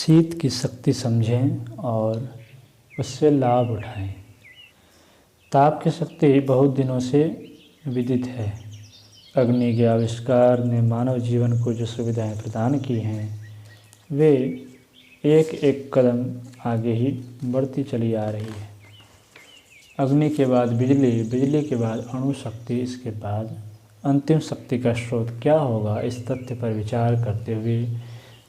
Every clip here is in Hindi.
शीत की शक्ति समझें और उससे लाभ उठाएं। ताप की शक्ति बहुत दिनों से विदित है। अग्नि के आविष्कार ने मानव जीवन को जो सुविधाएं प्रदान की हैं वे एक एक कदम आगे ही बढ़ती चली आ रही है। अग्नि के बाद बिजली, बिजली के बाद अणु शक्ति, इसके बाद अंतिम शक्ति का स्रोत क्या होगा, इस तथ्य पर विचार करते हुए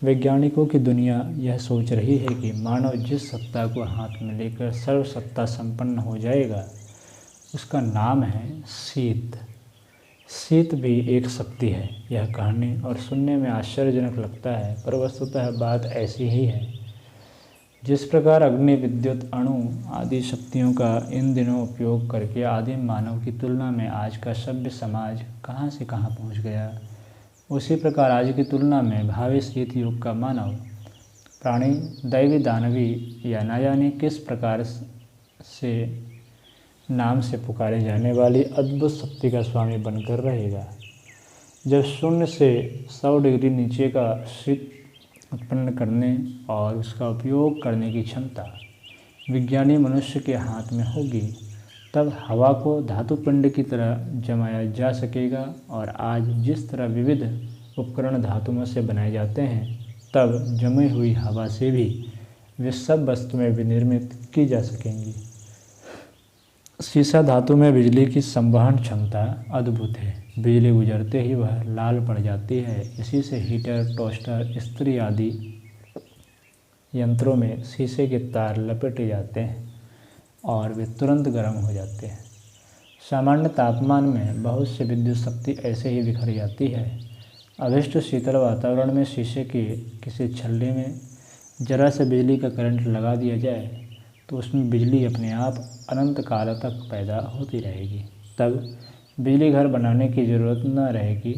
वैज्ञानिकों की दुनिया यह सोच रही है कि मानव जिस सत्ता को हाथ में लेकर सर्वसत्ता संपन्न हो जाएगा उसका नाम है शीत। शीत भी एक शक्ति है। यह कहने और सुनने में आश्चर्यजनक लगता है, पर वस्तुतः बात ऐसी ही है। जिस प्रकार अग्नि, विद्युत, अणु आदि शक्तियों का इन दिनों उपयोग करके आदिम मानव की तुलना में आज का सभ्य समाज कहाँ से कहाँ पहुँच गया, उसी प्रकार आज की तुलना में भावी शीत युग का मानव प्राणी दैवी, दानवी या न जाने किस प्रकार से नाम से पुकारे जाने वाली अद्भुत शक्ति का स्वामी बनकर रहेगा। जब शून्य से 100 डिग्री नीचे का शीत उत्पन्न करने और उसका उपयोग करने की क्षमता विज्ञानी मनुष्य के हाथ में होगी, तब हवा को धातु पिंड की तरह जमाया जा सकेगा। और आज जिस तरह विविध उपकरण धातुओं से बनाए जाते हैं, तब जमी हुई हवा से भी वे सब वस्तुएं विनिर्मित की जा सकेंगी। शीशा धातु में बिजली की संवहन क्षमता अद्भुत है। बिजली गुजरते ही वह लाल पड़ जाती है। इसी से हीटर, टोस्टर, इस्त्री आदि यंत्रों में शीशे के तार लपेटे जाते हैं और वे तुरंत गर्म हो जाते हैं। सामान्य तापमान में बहुत सी विद्युत शक्ति ऐसे ही बिखर जाती है। अभिष्ट शीतल वातावरण में शीशे के किसी छल्ले में जरा से बिजली का करंट लगा दिया जाए तो उसमें बिजली अपने आप अनंत काल तक पैदा होती रहेगी। तब बिजली घर बनाने की ज़रूरत न रहेगी।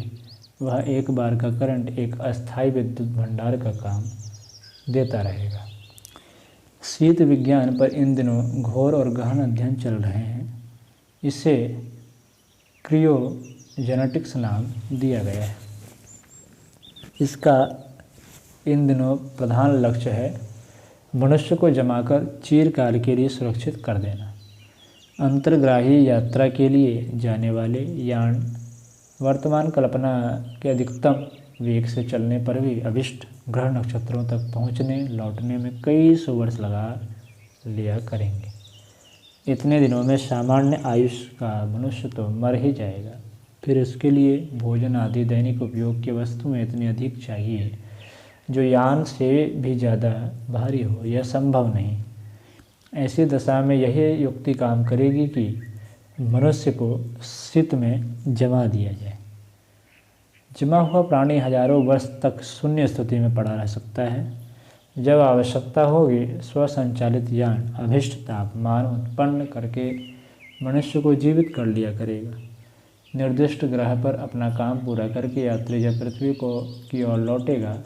वह एक बार का करंट एक अस्थायी विद्युत भंडार का काम देता रहेगा। शीत विज्ञान पर इन दिनों घोर और गहन अध्ययन चल रहे हैं। इसे क्रियोजेनेटिक्स नाम दिया गया है। इसका इन दिनों प्रधान लक्ष्य है मनुष्य को जमाकर चिरकाल के लिए सुरक्षित कर देना। अंतर्ग्राही यात्रा के लिए जाने वाले यान वर्तमान कल्पना के अधिकतम वेग से चलने पर भी अभिष्ट ग्रह नक्षत्रों तक पहुंचने लौटने में कई सौ वर्ष लगा लिया करेंगे। इतने दिनों में सामान्य आयुष का मनुष्य तो मर ही जाएगा। फिर उसके लिए भोजन आदि दैनिक उपयोग की वस्तुएं इतनी अधिक चाहिए जो यान से भी ज़्यादा भारी हो। यह संभव नहीं। ऐसी दशा में यही युक्ति काम करेगी कि मनुष्य को शीत में जमा दिया जाए। जमा हुआ प्राणी हजारों वर्ष तक शून्य स्थिति में पड़ा रह सकता है। जब आवश्यकता होगी, स्वसंचालित यान अभिष्ट तापमान उत्पन्न करके मनुष्य को जीवित कर लिया करेगा। निर्दिष्ट ग्रह पर अपना काम पूरा करके यात्री जब पृथ्वी को की ओर लौटेगा,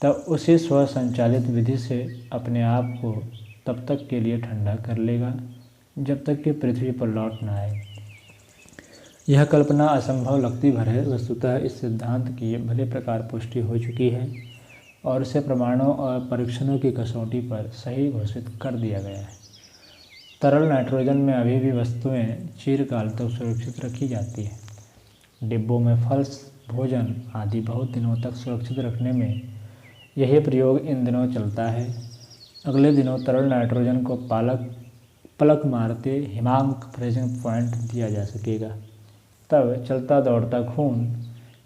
तब उसी स्वसंचालित विधि से अपने आप को तब तक के लिए ठंडा कर लेगा जब तक कि पृथ्वी पर लौट न आए। यह कल्पना असंभव लगती भर है। वस्तुतः इस सिद्धांत की भले प्रकार पुष्टि हो चुकी है और इसे प्रमाणों और परीक्षणों की कसौटी पर सही घोषित कर दिया गया है। तरल नाइट्रोजन में अभी भी वस्तुएं चिरकाल तक सुरक्षित रखी जाती हैं। डिब्बों में फल, भोजन आदि बहुत दिनों तक सुरक्षित रखने में यही प्रयोग इन दिनों चलता है। अगले दिनों तरल नाइट्रोजन को पलक मारते हिमांक फ्रीजिंग पॉइंट दिया जा सकेगा। तब चलता दौड़ता खून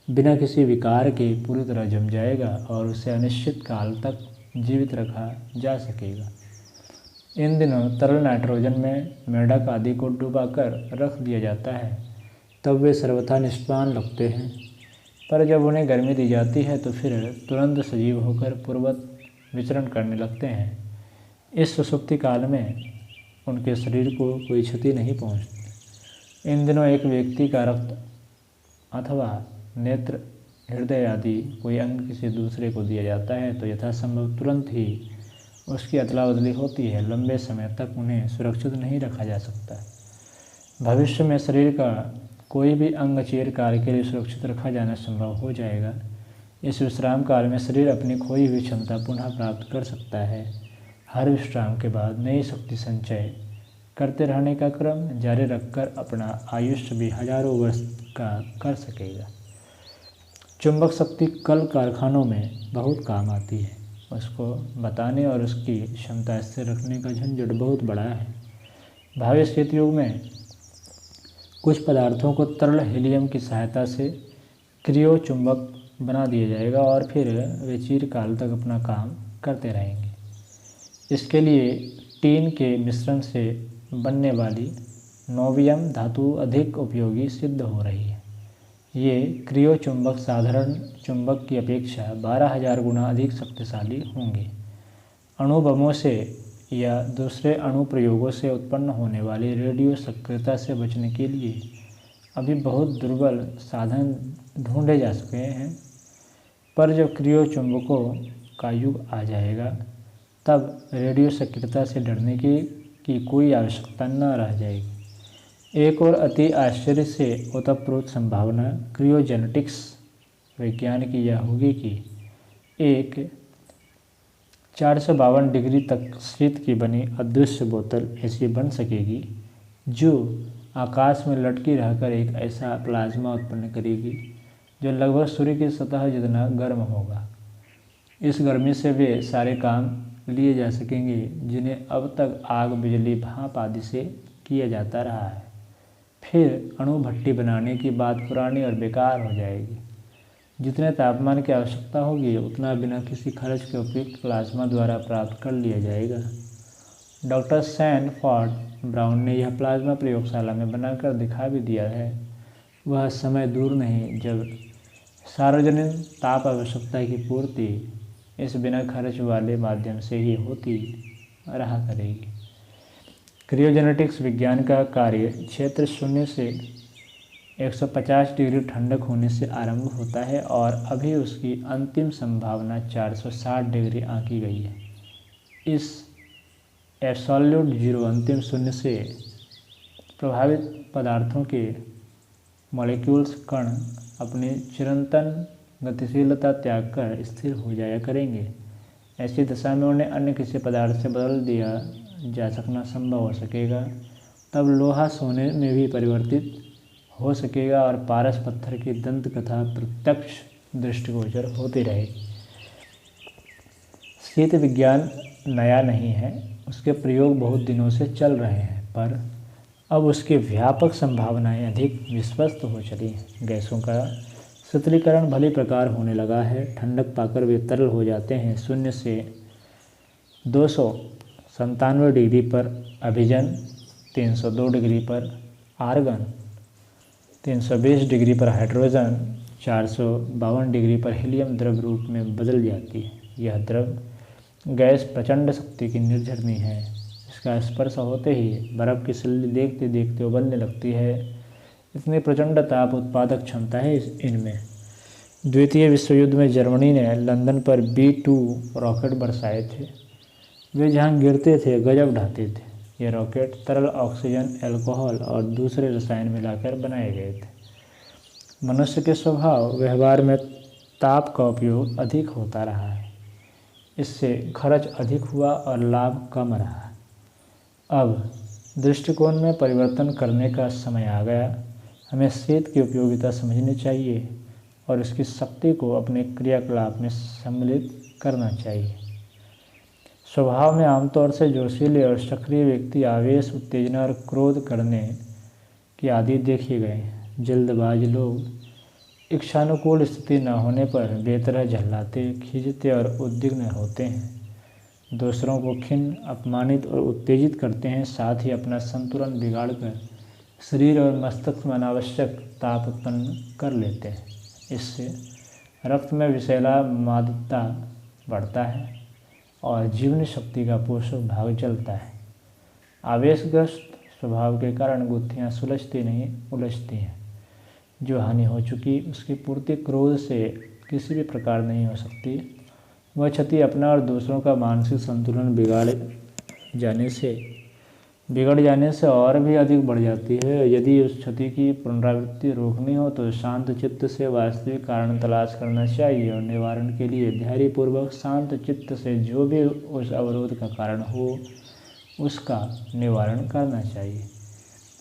बिना किसी विकार के पूरी तरह जम जाएगा और उसे अनिश्चित काल तक जीवित रखा जा सकेगा। इन दिनों तरल नाइट्रोजन में मेंढक आदि को डुबाकर रख दिया जाता है। तब वे सर्वथा निष्प्राण लगते हैं, पर जब उन्हें गर्मी दी जाती है तो फिर तुरंत सजीव होकर पूर्ववत विचरण करने लगते हैं। इस सुसुप्ति काल में उनके शरीर को कोई क्षति नहीं पहुंचती। इन दिनों एक व्यक्ति का रक्त अथवा नेत्र, हृदय आदि कोई अंग किसी दूसरे को दिया जाता है तो यथासंभव तुरंत ही उसकी अदला बदली होती है। लंबे समय तक उन्हें सुरक्षित नहीं रखा जा सकता। भविष्य में शरीर का कोई भी अंग चिरकाल के लिए सुरक्षित रखा जाना संभव हो जाएगा। इस विश्राम काल में शरीर अपनी खोई हुई क्षमता पुनः प्राप्त कर सकता है। हर विश्राम के बाद नई शक्ति संचय करते रहने का क्रम जारी रखकर अपना आयुष्य भी हजारों वर्ष का कर सकेगा। चुंबक शक्ति कल कारखानों में बहुत काम आती है। उसको बताने और उसकी क्षमता स्थिर रखने का झंझट बहुत बड़ा है। भावी शीत युग में कुछ पदार्थों को तरल हीलियम की सहायता से क्रियो चुंबक बना दिया जाएगा और फिर वे चिरकाल तक अपना काम करते रहेंगे। इसके लिए टीन के मिश्रण से बनने वाली नोबियम धातु अधिक उपयोगी सिद्ध हो रही है। ये क्रियो चुंबक साधारण चुंबक की अपेक्षा 12,000 गुना अधिक शक्तिशाली होंगे। अणु बमों से या दूसरे अनुप्रयोगों से उत्पन्न होने वाली रेडियो सक्रियता से बचने के लिए अभी बहुत दुर्बल साधन ढूंढे जा सके हैं, पर जब क्रियो चुंबकों का युग आ जाएगा तब रेडियो सक्रियता से डरने की कोई आवश्यकता न रह जाएगी। एक और अति आश्चर्य से ओतप्रोत संभावना क्रियोजेनेटिक्स विज्ञान की यह होगी कि एक 452 डिग्री तक शीत की बनी अदृश्य बोतल ऐसी बन सकेगी जो आकाश में लटकी रहकर एक ऐसा प्लाज्मा उत्पन्न करेगी जो लगभग सूर्य की सतह जितना गर्म होगा। इस गर्मी से वे सारे काम लिए जा सकेंगे जिन्हें अब तक आग, बिजली, भाप आदि से किया जाता रहा है। फिर अणु भट्टी बनाने की बात पुरानी और बेकार हो जाएगी। जितने तापमान की आवश्यकता होगी उतना बिना किसी खर्च के उपयुक्त प्लाज्मा द्वारा प्राप्त कर लिया जाएगा। डॉक्टर सैनफोर्ड ब्राउन ने यह प्लाज्मा प्रयोगशाला में बनाकर दिखा भी दिया है। वह समय दूर नहीं जब सार्वजनिक ताप आवश्यकता की पूर्ति इस बिना खर्च वाले माध्यम से ही होती रहा करेगी। क्रियोजेनेटिक्स विज्ञान का कार्य क्षेत्र 0 से 150 डिग्री ठंडक होने से आरंभ होता है और अभी उसकी अंतिम संभावना 460 डिग्री आंकी गई है। इस एब्सोल्यूट जीरो अंतिम शून्य से प्रभावित पदार्थों के मॉलिक्यूल्स कण अपनी चिरंतन गतिशीलता त्याग कर स्थिर हो जाया करेंगे। ऐसी दशा में उन्हें अन्य किसी पदार्थ से बदल दिया जा सकना संभव हो सकेगा। तब लोहा सोने में भी परिवर्तित हो सकेगा और पारस पत्थर की दंत कथा प्रत्यक्ष दृष्टिगोचर होती रहेगी। शीत विज्ञान नया नहीं है, उसके प्रयोग बहुत दिनों से चल रहे हैं, पर अब उसकी व्यापक संभावनाएं अधिक विस्पष्ट हो चली हैं। गैसों का शीतलीकरण भली प्रकार होने लगा है। ठंडक पाकर वे तरल हो जाते हैं। 0 से 297 डिग्री पर अभिजन, 302 डिग्री पर आर्गन, 320 डिग्री पर हाइड्रोजन, 452 डिग्री पर हीलियम द्रव रूप में बदल जाती है। यह द्रव गैस प्रचंड शक्ति की निर्झरनी है। इसका स्पर्श होते ही बर्फ़ की सिल्ली देखते देखते उबलने लगती है। इतनी प्रचंड ताप उत्पादक क्षमता है इनमें। द्वितीय विश्व युद्ध में जर्मनी ने लंदन पर B-2 रॉकेट बरसाए थे। वे जहां गिरते थे गजब ढाते थे। ये रॉकेट तरल ऑक्सीजन, अल्कोहल और दूसरे रसायन मिलाकर बनाए गए थे। मनुष्य के स्वभाव व्यवहार में ताप का उपयोग अधिक होता रहा है। इससे खर्च अधिक हुआ और लाभ कम रहा। अब दृष्टिकोण में परिवर्तन करने का समय आ गया। हमें शीत की उपयोगिता समझनी चाहिए और इसकी शक्ति को अपने क्रियाकलाप में सम्मिलित करना चाहिए। स्वभाव में आमतौर से जोशीले और सक्रिय व्यक्ति आवेश, उत्तेजना और क्रोध करने की आदि देखे गए हैं। जल्दबाज लोग इच्छानुकूल स्थिति न होने पर बेतरह झल्लाते, खींचते और उद्विग्न होते हैं। दूसरों को खिन्न, अपमानित और उत्तेजित करते हैं। साथ ही अपना संतुलन बिगाड़कर शरीर और मस्तिष्क में अनावश्यक ताप उत्पन्न कर लेते हैं। इससे रक्त में विषैला मादकता बढ़ता है और जीवनी शक्ति का पोषक भाग जलता है। आवेशग्रस्त स्वभाव के कारण गुत्थियाँ सुलझती नहीं उलझती हैं। जो हानि हो चुकी उसकी पूर्ति क्रोध से किसी भी प्रकार नहीं हो सकती। वह क्षति अपना और दूसरों का मानसिक संतुलन बिगाड़ जाने से बिगड़ जाने से और भी अधिक बढ़ जाती है। यदि उस क्षति की पुनरावृत्ति रोकनी हो तो शांत चित्त से वास्तविक कारण तलाश करना चाहिए और निवारण के लिए धैर्यपूर्वक शांत चित्त से जो भी उस अवरोध का कारण हो उसका निवारण करना चाहिए।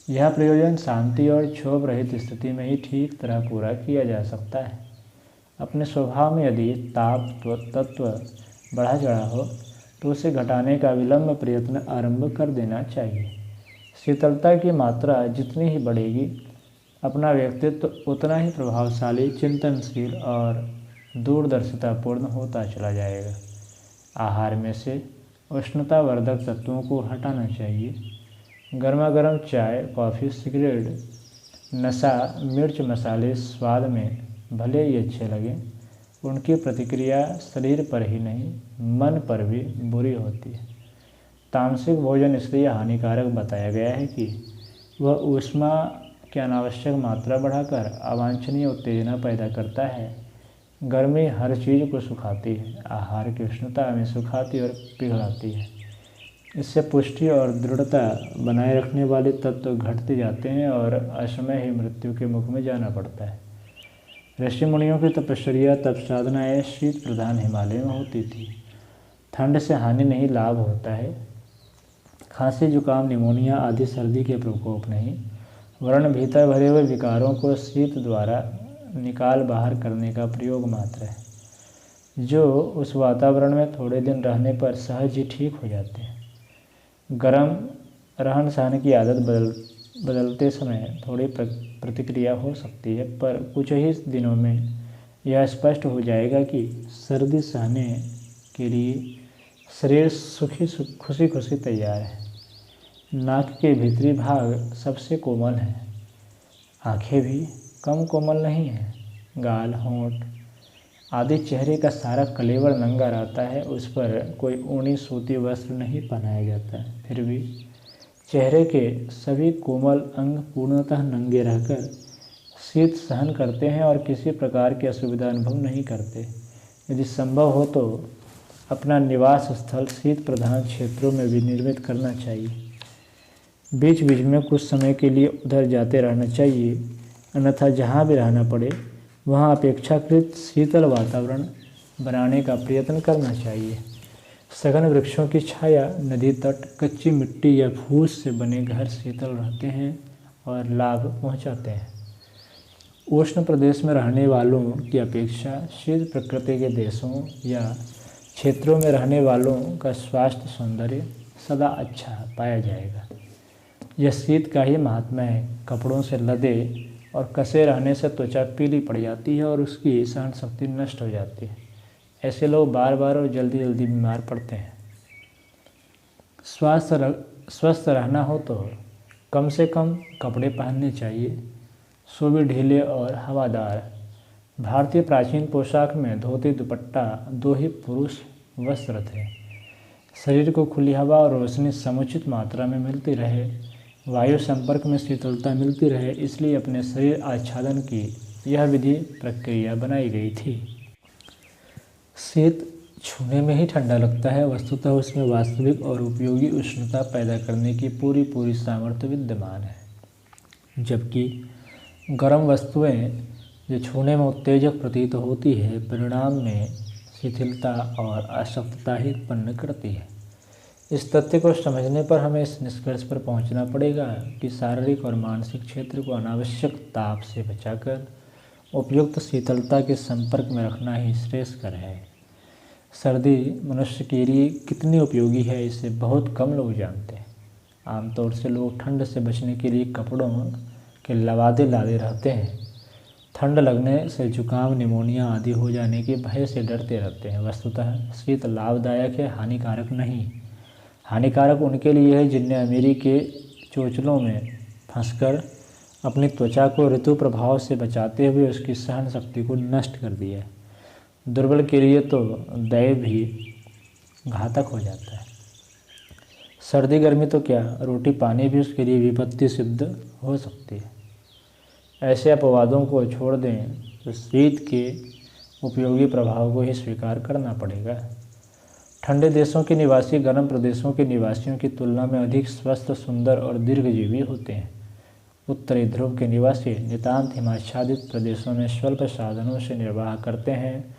यह प्रयोजन शांति और क्षोभ रहित स्थिति में ही ठीक तरह पूरा किया जा सकता है। अपने स्वभाव में यदि ताप तत्व बढ़ा चढ़ा हो तो उसे घटाने का विलंब प्रयत्न आरंभ कर देना चाहिए। शीतलता की मात्रा जितनी ही बढ़ेगी अपना व्यक्तित्व उतना ही प्रभावशाली, चिंतनशील और दूरदर्शितापूर्ण होता चला जाएगा। आहार में से उष्णतावर्धक तत्वों को हटाना चाहिए। गर्मा गर्म चाय, कॉफ़ी, सिगरेट, नशा, मिर्च मसाले स्वाद में भले ही अच्छे लगें, उनकी प्रतिक्रिया शरीर पर ही नहीं मन पर भी बुरी होती है। तामसिक भोजन इसलिए हानिकारक बताया गया है कि वह ऊष्मा की अनावश्यक मात्रा बढ़ाकर अवांछनीय उत्तेजना पैदा करता है। गर्मी हर चीज़ को सुखाती है, आहार की उष्णता में सुखाती और पिघलाती है। इससे पुष्टि और दृढ़ता बनाए रखने वाले तत्व घटते जाते हैं और असमय ही मृत्यु के मुख में जाना पड़ता है। ऋषि मुनियों की तपश्चर्या तप साधनाएँ शीत प्रधान हिमालय में होती थी। ठंड से हानि नहीं, लाभ होता है। खांसी, जुकाम, निमोनिया आदि सर्दी के प्रकोप नहीं, वर्ण भीतर भरे हुए विकारों को शीत द्वारा निकाल बाहर करने का प्रयोग मात्र है, जो उस वातावरण में थोड़े दिन रहने पर सहज ही ठीक हो जाते हैं। गर्म रहन सहन की आदत बदलते समय थोड़ी प्रतिक्रिया हो सकती है, पर कुछ ही दिनों में यह स्पष्ट हो जाएगा कि सर्दी सहने के लिए शरीर खुशी खुशी तैयार है। नाक के भीतरी भाग सबसे कोमल है, आंखें भी कम कोमल नहीं हैं। गाल, होंठ आदि चेहरे का सारा कलेवर नंगा रहता है, उस पर कोई ऊनी सूती वस्त्र नहीं पहनाया जाता है। फिर भी चेहरे के सभी कोमल अंग पूर्णतः नंगे रहकर शीत सहन करते हैं और किसी प्रकार की असुविधा अनुभव नहीं करते। यदि संभव हो तो अपना निवास स्थल शीत प्रधान क्षेत्रों में विनिर्मित करना चाहिए। बीच बीच में कुछ समय के लिए उधर जाते रहना चाहिए, अन्यथा जहाँ भी रहना पड़े वहाँ अपेक्षाकृत शीतल वातावरण बनाने का प्रयत्न करना चाहिए। सघन वृक्षों की छाया, नदी तट, कच्ची मिट्टी या फूस से बने घर शीतल रहते हैं और लाभ पहुँचाते हैं। उष्ण प्रदेश में रहने वालों की अपेक्षा शीत प्रकृति के देशों या क्षेत्रों में रहने वालों का स्वास्थ्य सौंदर्य सदा अच्छा पाया जाएगा। यह शीत का ही महात्मा है। कपड़ों से लदे और कसे रहने से त्वचा पीली पड़ जाती है और उसकी सहन शक्ति नष्ट हो जाती है। ऐसे लोग बार बार और जल्दी जल्दी बीमार पड़ते हैं। स्वस्थ रहना हो तो कम से कम कपड़े पहनने चाहिए, सो भी ढीले और हवादार। भारतीय प्राचीन पोशाक में धोती दुपट्टा दो ही पुरुष वस्त्र थे। शरीर को खुली हवा और रोशनी समुचित मात्रा में मिलती रहे, वायु संपर्क में शीतलता मिलती रहे, इसलिए अपने शरीर आच्छादन की यह विधि प्रक्रिया बनाई गई थी। शीत छूने में ही ठंडा लगता है, वस्तुतः उसमें वास्तविक और उपयोगी उष्णता पैदा करने की पूरी सामर्थ्य विद्यमान है, जबकि गर्म वस्तुएं जो छूने में उत्तेजक प्रतीत होती है परिणाम में शिथिलता और अशक्तता ही उत्पन्न करती है। इस तथ्य को समझने पर हमें इस निष्कर्ष पर पहुंचना पड़ेगा कि शारीरिक और मानसिक क्षेत्र को अनावश्यक ताप से बचाकर उपयुक्त शीतलता के संपर्क में रखना ही श्रेयस्कर है। सर्दी मनुष्य के लिए कितनी उपयोगी है इसे बहुत कम लोग जानते हैं। आमतौर से लोग ठंड से बचने के लिए कपड़ों के लवादे लादे रहते हैं। ठंड लगने से जुकाम, निमोनिया आदि हो जाने के भय से डरते रहते हैं। वस्तुतः शीत लाभदायक है, हानिकारक नहीं। हानिकारक उनके लिए है जिनने अमीरी के चोचलों में फंसकर अपनी त्वचा को ऋतु प्रभाव से बचाते हुए उसकी सहन शक्ति को नष्ट कर दिया है। दुर्बल के लिए तो दैव भी घातक हो जाता है। सर्दी गर्मी तो क्या, रोटी पानी भी उसके लिए विपत्ति सिद्ध हो सकती है। ऐसे अपवादों को छोड़ दें तो शीत के उपयोगी प्रभाव को ही स्वीकार करना पड़ेगा। ठंडे देशों के निवासी गर्म प्रदेशों के निवासियों की तुलना में अधिक स्वस्थ, सुंदर और दीर्घजीवी होते हैं। उत्तरी ध्रुव के निवासी नितांत हिमाच्छादित प्रदेशों में स्वल्प साधनों से निर्वाह करते हैं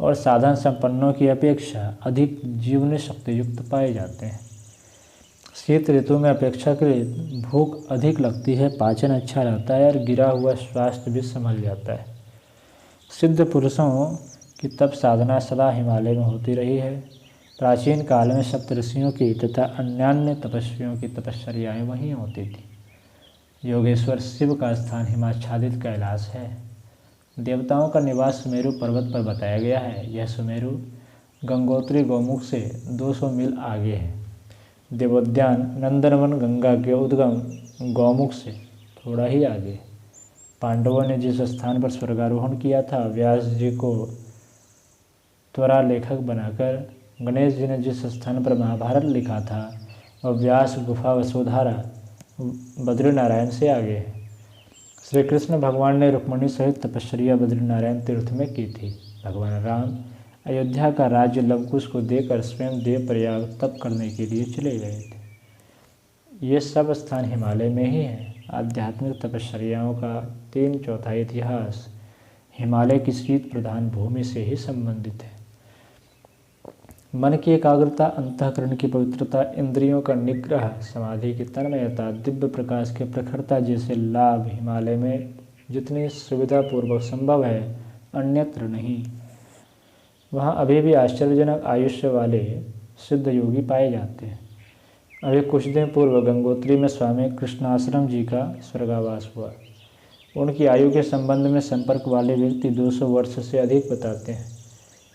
और साधन संपन्नों की अपेक्षा अधिक जीवनी शक्ति युक्त पाए जाते हैं। शीत ऋतु में अपेक्षाकृत भूख अधिक लगती है, पाचन अच्छा रहता है और गिरा हुआ स्वास्थ्य भी संभल जाता है। सिद्ध पुरुषों की तप साधना सदा हिमालय में होती रही है। प्राचीन काल में सप्तऋषियों की तथा अन्यान्य तपस्वियों की तपश्चर्याएँ वहीं होती थी। योगेश्वर शिव का स्थान हिमाच्छादित कैलाश है। देवताओं का निवास सुमेरु पर्वत पर बताया गया है। यह सुमेरु गंगोत्री गौमुख से 200 मील आगे है। देवोद्यान नंदनवन गंगा के उद्गम गौमुख से थोड़ा ही आगे। पांडवों ने जिस स्थान पर स्वर्गारोहण किया था, व्यास जी को त्वरा लेखक बनाकर गणेश जी ने जिस स्थान पर महाभारत लिखा था, और व्यास गुफा वसुधारा बद्रीनारायण से आगे है। श्री कृष्ण भगवान ने रुक्मिणी सहित तपश्चर्या बद्रीनारायण तीर्थ में की थी। भगवान राम अयोध्या का राज्य लवकुश को देकर स्वयं देवप्रयाग तप करने के लिए चले गए थे। ये सब स्थान हिमालय में ही हैं। आध्यात्मिक तपश्चर्याओं का 3/4 इतिहास हिमालय की शीत प्रधान भूमि से ही संबंधित है। मन की एकाग्रता, अंतःकरण की पवित्रता, इंद्रियों का निग्रह, समाधि की तन्मयता, दिव्य प्रकाश की प्रखरता जैसे लाभ हिमालय में जितनी सुविधापूर्वक संभव है, अन्यत्र नहीं। वहाँ अभी भी आश्चर्यजनक आयुष्य वाले सिद्ध योगी पाए जाते हैं। अभी कुछ दिन पूर्व गंगोत्री में स्वामी कृष्णाश्रम जी का स्वर्गावास हुआ। उनकी आयु के संबंध में संपर्क वाले व्यक्ति 200 वर्ष से अधिक बताते हैं।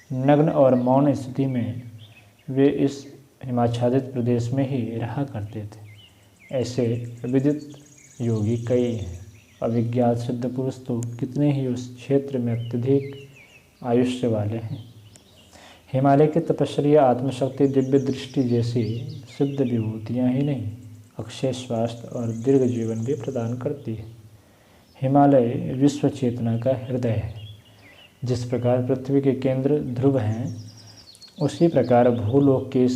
नग्न और मौन स्थिति में वे इस हिमाच्छादित प्रदेश में ही रहा करते थे। ऐसे विदित योगी कई हैं। अविज्ञात सिद्ध पुरुष तो कितने ही उस क्षेत्र में अत्यधिक आयुष्य वाले हैं। हिमालय की तपश्चर्या, आत्मशक्ति, दिव्य दृष्टि जैसी सिद्ध विभूतियाँ ही नहीं, अक्षय स्वास्थ्य और दीर्घ जीवन भी प्रदान करती है। हिमालय विश्व चेतना का हृदय है। जिस प्रकार पृथ्वी के केंद्र ध्रुव हैं, उसी प्रकार भूलोक के इस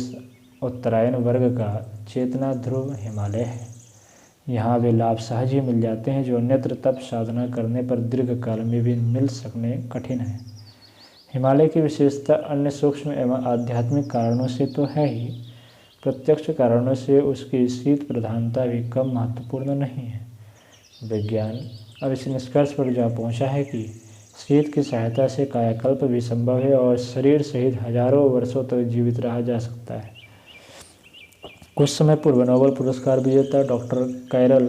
उत्तरायण वर्ग का चेतना ध्रुव हिमालय है। यहाँ वे लाभ सहज ही मिल जाते हैं जो अन्यत्र तप साधना करने पर दीर्घ काल में भी मिल सकने कठिन है। हिमालय की विशेषता अन्य सूक्ष्म एवं आध्यात्मिक कारणों से तो है ही, प्रत्यक्ष कारणों से उसकी शीत प्रधानता भी कम महत्वपूर्ण नहीं है। विज्ञान अब इस निष्कर्ष पर जा पहुँचा है कि शीत की सहायता से कायाकल्प भी संभव है और शरीर सहित हजारों वर्षों तक जीवित रहा जा सकता है। कुछ समय पूर्व नोबेल पुरस्कार विजेता डॉक्टर कैरल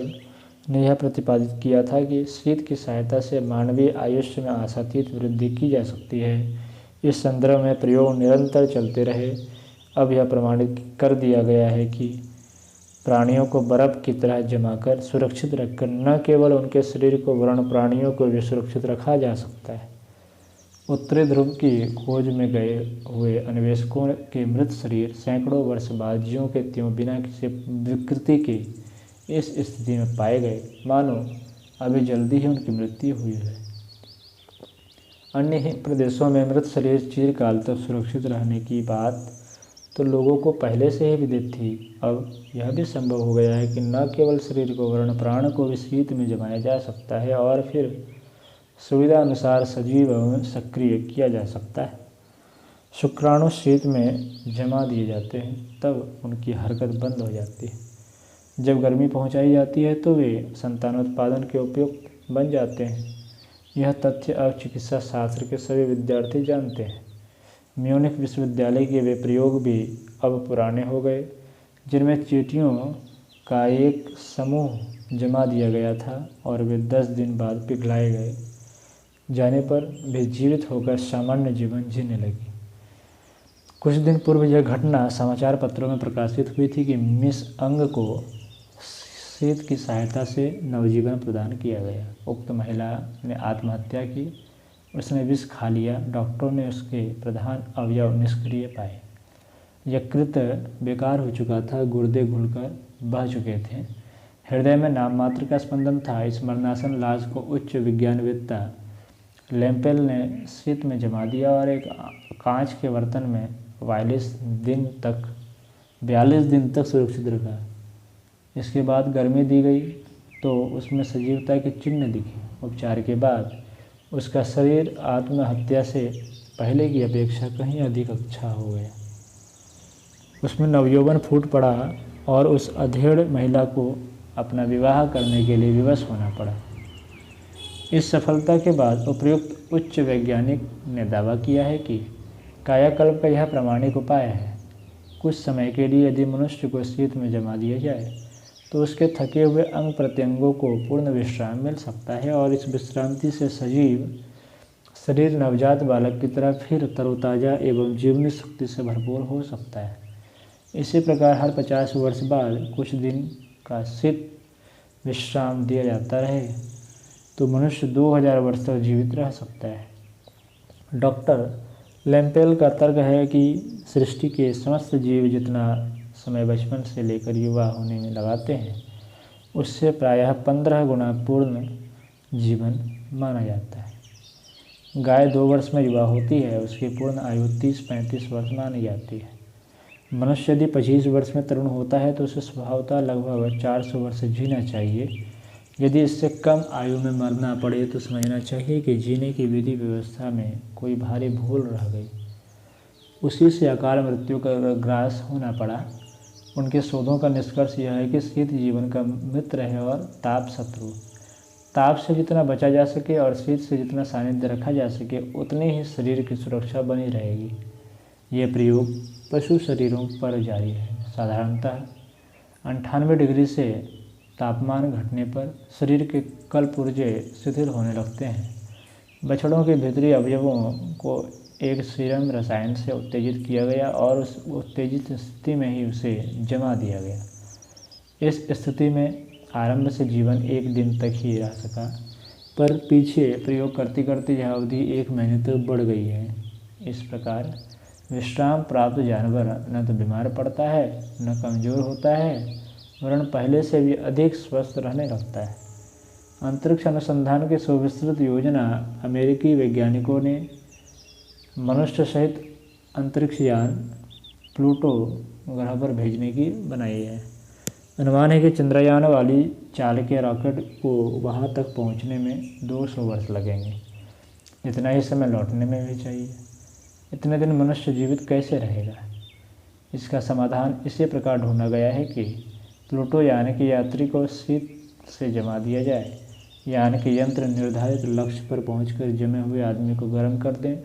ने यह प्रतिपादित किया था कि शीत की सहायता से मानवीय आयुष्य में आशातीत वृद्धि की जा सकती है। इस संदर्भ में प्रयोग निरंतर चलते रहे। अब यह प्रमाणित कर दिया गया है कि प्राणियों को बर्फ़ की तरह जमाकर सुरक्षित रखकर न केवल उनके शरीर को वर्ण प्राणियों को भी सुरक्षित रखा जा सकता है। उत्तरी ध्रुव की खोज में गए हुए अन्वेषकों के मृत शरीर सैकड़ों वर्ष बाद ज्यों के त्यों बिना किसी विकृति के इस स्थिति में पाए गए, मानो अभी जल्दी ही उनकी मृत्यु हुई है। अन्य ही प्रदेशों में मृत शरीर चिरकाल तक सुरक्षित रहने की बात तो लोगों को पहले से ही विदित थी। अब यह भी संभव हो गया है कि न केवल शरीर को वर्ण प्राण को भी शीत में जमाया जा सकता है और फिर सुविधा अनुसार सजीव एवं सक्रिय किया जा सकता है। शुक्राणु शीत में जमा दिए जाते हैं, तब उनकी हरकत बंद हो जाती है। जब गर्मी पहुंचाई जाती है तो वे संतानोत्पादन के उपयुक्त बन जाते हैं। यह तथ्य अब चिकित्सा शास्त्र के सभी विद्यार्थी जानते हैं। म्यूनिख विश्वविद्यालय के वे प्रयोग भी अब पुराने हो गए, जिनमें चींटियों का एक समूह जमा दिया गया था और वे 10 दिन बाद पिघलाए गए जाने पर वे जीवित होकर सामान्य जीवन जीने लगी। कुछ दिन पूर्व यह घटना समाचार पत्रों में प्रकाशित हुई थी कि मिस अंग को शीत की सहायता से नवजीवन प्रदान किया गया। उक्त महिला ने आत्महत्या की। उसने विष खा लिया। डॉक्टरों ने उसके प्रधान अवयव निष्क्रिय पाए। यकृत बेकार हो चुका था, गुर्दे घुलकर बह चुके थे, हृदय में नाम मात्र का स्पंदन था। इस मरणासन लाश को उच्च विज्ञानवेत्ता लेम्पेल ने शीत में जमा दिया और एक कांच के बर्तन में 42 दिन तक सुरक्षित रखा। इसके बाद गर्मी दी गई तो उसमें सजीवता के चिन्ह दिखे। उपचार के बाद उसका शरीर आत्महत्या से पहले की अपेक्षा कहीं अधिक अच्छा हो गया। उसमें नवयौवन फूट पड़ा और उस अधेड़ महिला को अपना विवाह करने के लिए विवश होना पड़ा। इस सफलता के बाद उपयुक्त उच्च वैज्ञानिक ने दावा किया है कि कायाकल्प का यह प्रामाणिक उपाय है। कुछ समय के लिए यदि मनुष्य को शीत में जमा दिया जाए तो उसके थके हुए अंग प्रत्यंगों को पूर्ण विश्राम मिल सकता है और इस विश्रांति से सजीव शरीर नवजात बालक की तरह फिर तरोताज़ा एवं जीवनी शक्ति से भरपूर हो सकता है। इसी प्रकार हर 50 वर्ष बाद कुछ दिन का शीत विश्राम दिया जाता रहे तो मनुष्य 2000 वर्ष तक जीवित रह सकता है। डॉक्टर लैम्पेल का तर्क है कि सृष्टि के समस्त जीव जितना समय बचपन से लेकर युवा होने में लगाते हैं उससे प्रायः 15 गुना पूर्ण जीवन माना जाता है। गाय 2 वर्ष में युवा होती है, उसकी पूर्ण आयु 30-35 वर्ष मानी जाती है। मनुष्य यदि 25 वर्ष में तरुण होता है तो उसे स्वभावतः लगभग 400 वर्ष जीना चाहिए। यदि इससे कम आयु में मरना पड़े तो समझना चाहिए कि जीने की विधि व्यवस्था में कोई भारी भूल रह गई। उसी से अकाल मृत्यु का ग्रास होना पड़ा। उनके शोधों का निष्कर्ष यह है कि शीत जीवन का मित्र है और ताप शत्रु। ताप से जितना बचा जा सके और शीत से जितना सानिध्य रखा जा सके उतनी ही शरीर की सुरक्षा बनी रहेगी। ये प्रयोग पशु शरीरों पर जारी है। साधारणतः 98 डिग्री से तापमान घटने पर शरीर के कलपुर्जे शिथिल होने लगते हैं। बछड़ों के भीतरी अवयवों को एक सीरम रसायन से उत्तेजित किया गया और उस उत्तेजित स्थिति में ही उसे जमा दिया गया। इस स्थिति में आरंभ से जीवन 1 दिन तक ही रह सका, पर पीछे प्रयोग करते करते यह अवधि 1 महीने तक बढ़ गई है। इस प्रकार विश्राम प्राप्त जानवर न तो बीमार पड़ता है न कमज़ोर होता है, वरन पहले से भी अधिक स्वस्थ रहने लगता है। अंतरिक्ष अनुसंधान की सुविस्तृत योजना अमेरिकी वैज्ञानिकों ने मनुष्य सहित अंतरिक्ष यान प्लूटो ग्रह पर भेजने की बनाई है। अनुमान है कि चंद्रयान वाली चालकीय रॉकेट को वहां तक पहुंचने में 200 वर्ष लगेंगे। इतना ही समय लौटने में भी चाहिए। इतने दिन मनुष्य जीवित कैसे रहेगा? इसका समाधान इसी प्रकार ढूंढा गया है कि प्लूटो यान के यात्री को शीत से जमा दिया जाए। यान के यंत्र निर्धारित लक्ष्य पर पहुंचकर जमे हुए आदमी को गर्म कर दें।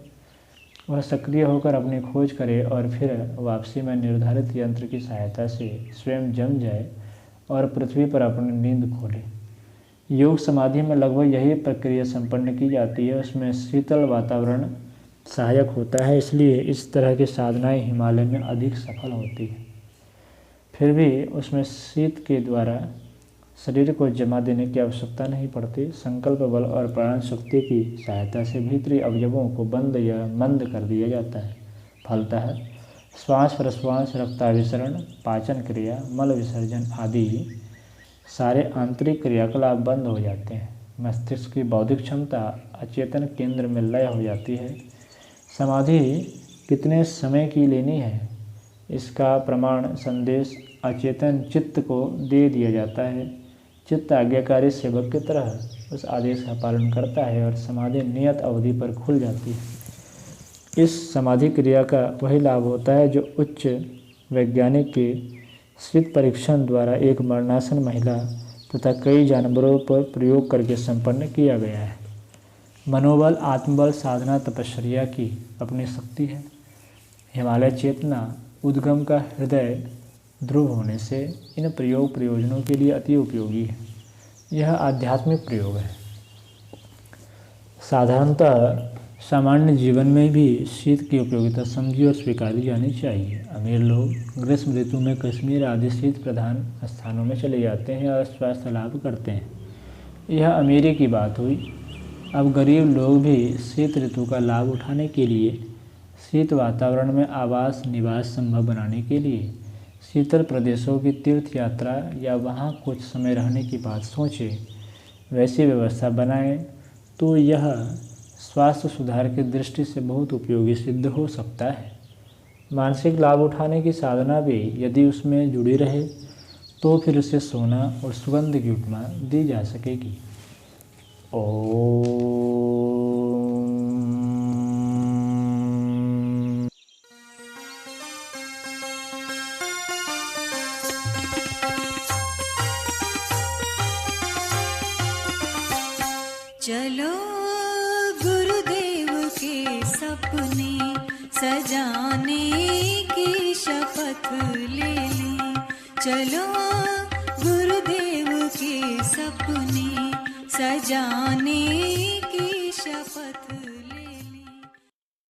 वह सक्रिय होकर अपनी खोज करे और फिर वापसी में निर्धारित यंत्र की सहायता से स्वयं जम जाए और पृथ्वी पर अपनी नींद खोले। योग समाधि में लगभग यही प्रक्रिया संपन्न की जाती है। उसमें शीतल वातावरण सहायक होता है, इसलिए इस तरह की साधनाएं हिमालय में अधिक सफल होती है। फिर भी उसमें शीत के द्वारा शरीर को जमा देने की आवश्यकता नहीं पड़ती। संकल्प बल और प्राण शक्ति की सहायता से भीतरी अवयवों को बंद या मंद कर दिया जाता है। फलतः श्वास प्रश्वास, रक्ताभिसरण, पाचन क्रिया, मल विसर्जन आदि सारे आंतरिक क्रियाकलाप बंद हो जाते हैं। मस्तिष्क की बौद्धिक क्षमता अचेतन केंद्र में लय हो जाती है। समाधि कितने समय की लेनी है, इसका प्रमाण संदेश अचेतन चित्त को दे दिया जाता है। चित्त आज्ञाकारी सेवक की तरह उस आदेश का पालन करता है और समाधि नियत अवधि पर खुल जाती है। इस समाधि क्रिया का वही लाभ होता है जो उच्च वैज्ञानिक के शीत परीक्षण द्वारा एक मरणासन महिला तथा कई जानवरों पर प्रयोग करके संपन्न किया गया है। मनोबल, आत्मबल, साधना, तपश्चर्या की अपनी शक्ति है। हिमालय चेतना उद्गम का हृदय ध्रुव होने से इन प्रयोजनों के लिए अति उपयोगी है। यह आध्यात्मिक प्रयोग है। साधारणतः सामान्य जीवन में भी शीत की उपयोगिता समझी और स्वीकारी जानी चाहिए। अमीर लोग ग्रीष्म ऋतु में कश्मीर आदि शीत प्रधान स्थानों में चले जाते हैं और स्वास्थ्य लाभ करते हैं। यह अमीरी की बात हुई। अब गरीब लोग भी शीत ऋतु का लाभ उठाने के लिए शीत वातावरण में आवास निवास संभव बनाने के लिए शीतल प्रदेशों की तीर्थ यात्रा या वहाँ कुछ समय रहने की बात सोचें। वैसी व्यवस्था बनाएं तो यह स्वास्थ्य सुधार की दृष्टि से बहुत उपयोगी सिद्ध हो सकता है। मानसिक लाभ उठाने की साधना भी यदि उसमें जुड़ी रहे तो फिर उसे सोना और सुगंध की उपमा दी जा सकेगी। ओम। चलो गुरुदेव के सपने सजाने की शपथ ले लें। चलो गुरुदेव के सपने सजाने की